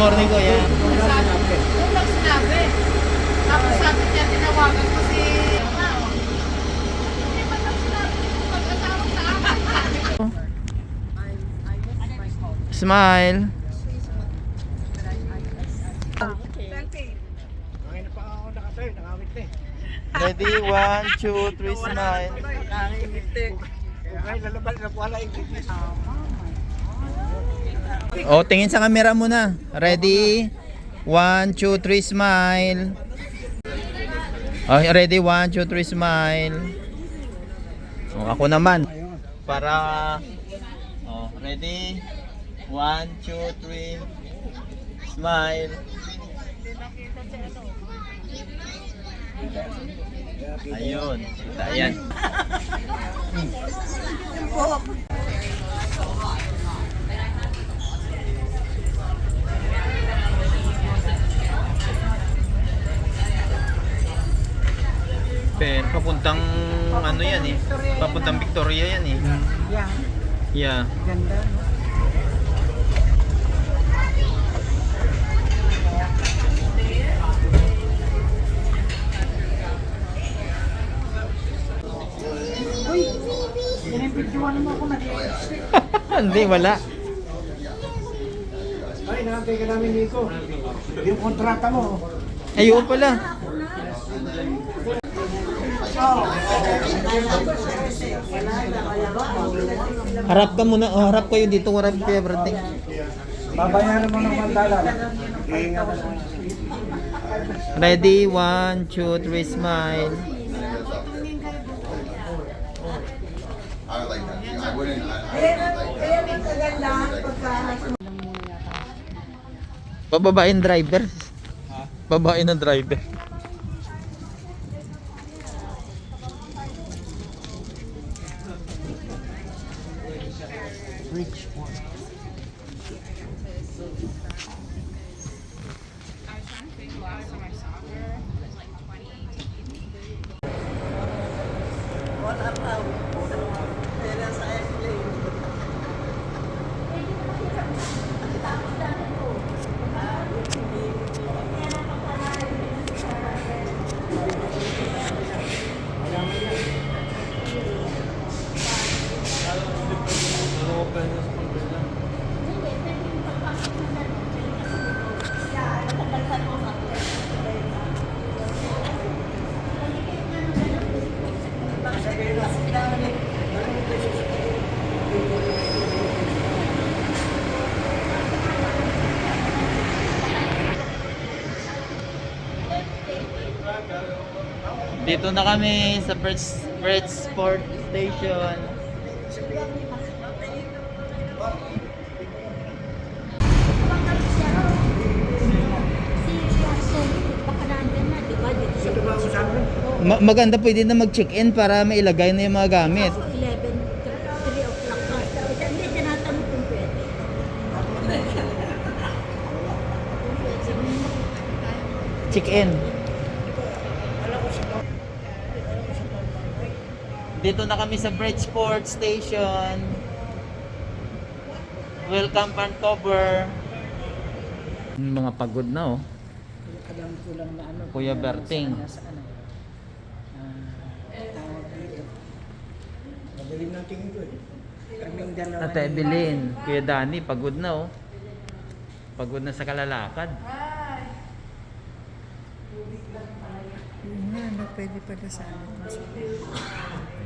morning, kuya. Kung lang sinabi. Tapos sabi niya, tinawagan ko si... Hindi ba lang sinabi yung mag-asawa sa akin? Smile. Ready, 1, 2, 3, smile. Oh, tingin sa camera muna. Ready, 1, 2, 3, smile. Oh, ready, 1, 2, 3, smile. Oh, ako naman. Para, oh, ready, 1, 2, 3, smile. Ayun, kita yan. Pero papuntang ano yan eh. Papuntang Victoria yan eh. Yeah. Yeah. Ganda, no? Uy! Pinipidyoan mo ako na. Hindi, wala. Ay, nakantay ka namin dito. Yung kontrata mo. Ayun pala. Harap ka muna. Oh, harap kayo dito. Harap kayo, brother. Babayaran mo ng mandalan. Iingat ka naman. Ready, 1, 2, 3, smile. I like that. I wouldn't. Bababain driver. Babae ng driver. Dito na kami sa Bridgeport Station. Maganda, pwede na mag-check-in para mailagay na yung mga gamit. 11, 3 o'clock pa. Hindi, tinatanong kung pwede. Check-in. Dito na kami sa Bridgeport Station. Welcome, Vancouver. Mga pagod na, oh. Alam ko lang na ano. Kuya Berting. Sa ano. Tawag dito. Madaling ng tingin ko eh. Kaming dalawa. Ate Evelyn, Kuya Danny, pagod na, oh. Pagod na sa kalalakad. Yun nga, no, pwede pala sa ano.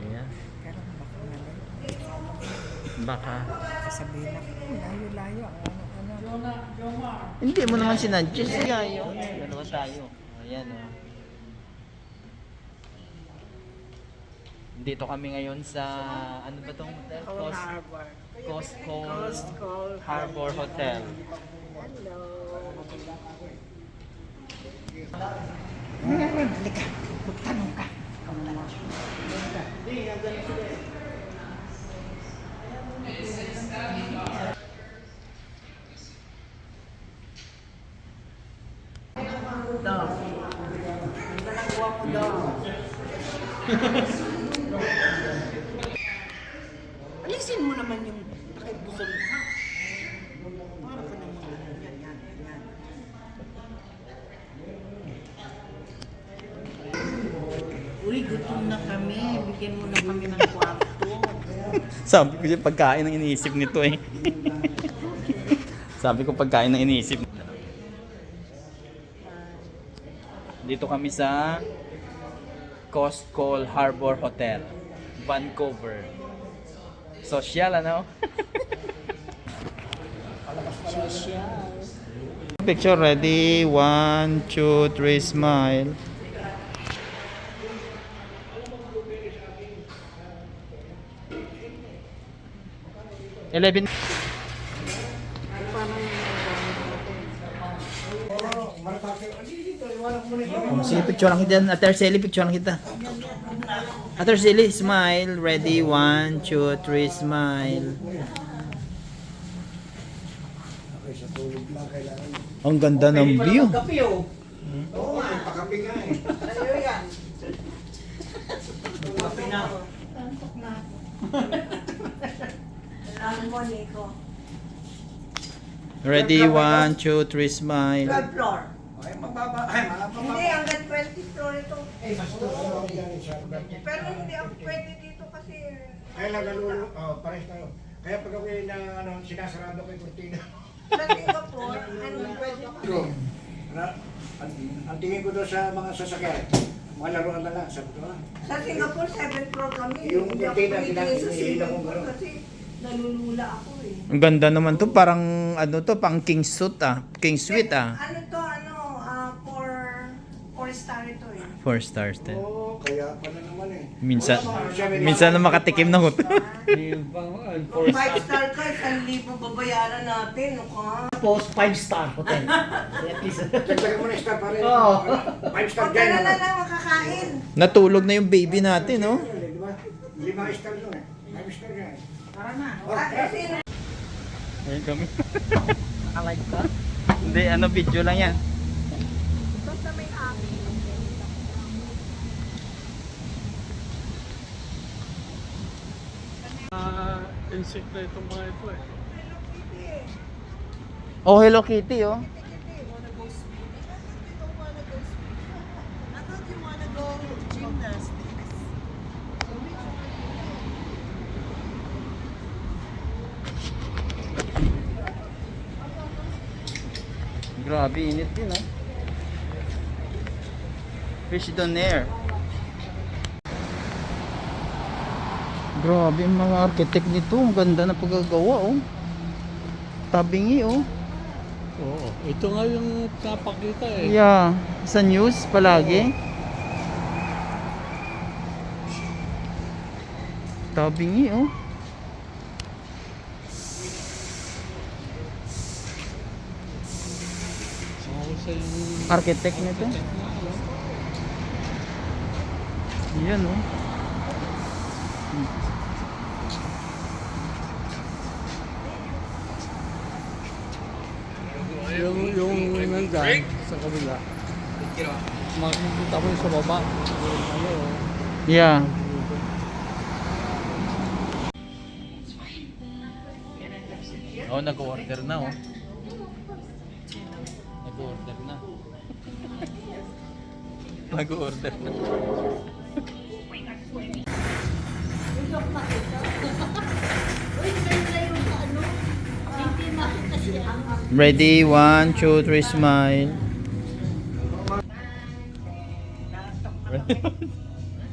Ayan. Pero baka nalang. Baka. Sasabihin na, layo-layo. Ano. Hindi mo naman sinadjust. Yayo. Dalawa tayo. Ayan, oh. Dito kami ngayon sa, ano ba tong hotel? Cold Harbor. Coast Harbor Hotel. Hello. Halika. Magtanong ka. Daw. Ang nagawa mo daw. Alisin mo naman yung pakibusog ka. Para ka naman. Yan. Uy, gutom na kami. Bigyan mo na kami ng kwarto. Sabi ko siya pagkain ang iniisip nito eh. Sabi ko pagkain ang iniisip. Dito kami sa Coastal Harbor Hotel, Vancouver. Social ano? Picture ready. 1, 2, 3, smile. Sige, picture lang kita. Ate Arceli, picture lang kita. Ate Arceli, smile. Ready, 1, 2, 3, smile. Ang ganda ng view. Oo, pakapi nga eh. Alam mo, Nico. Ready, 1, 2, 3, smile. 12 floor. Ay, mababa. Ay, Hindi, hanggang 20 floor ito. mas tulog yan siya. Pero hindi ako pwede dito kasi... Kaya nagalulo, pares tayo. Kaya pag ako yung sinasarado ko yung kurtina. Sa Singapore, ano pwede pa? Ang tingin ko doon sa mga sasakyan, mga laruan na lang, sabi ko Sa Singapore, 7 floor kami. Yung Hindi ako kurtina, pwede sa hinihila ko Singapore gano'n. kasi nalulula ako eh. Ang ganda naman to, parang ano to, pang king suite ah. King suite ah. Ano to, 4 star ito eh. 4 stars din. Oo, kaya pala naman eh. Minsan na makatikim na hotel. 5 star ka, 1,000 babayaran natin, no ka? Tapos, 5-star hotel. At least, Dagdagan mo na star pa rin. Oo. 5 star Pagka dyan. na lang makakain. Natulog na yung baby natin, no? Di ba? 5 star doon eh. 5 star yan. Tara na. Kasi Ayun kami. alive ka. Hindi, ano, video lang yan. basta may amin. Insekto itong mga ito eh. Oh, Hello Kitty, oh. Grabe, init din, oh. Fish donaire. Grabe yung mga architect nito. Ang ganda na pagkagawa, oh. Tabingi, oh. Oo. Ito nga yung napakita eh. Yeah, sa news palagi. Tabingi, oh. Oo, sa yung... Architect nito. Yan, oh. Yung nandyan sa kabila. Makikita mo yung sa baba. Yung ano, Yeah. Oh, nag-order na, oh. Nag-order na. Nag-order na. Ready, 1, 2, 3, smile.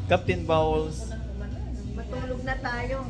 Captain Bowles. Matulog na tayo.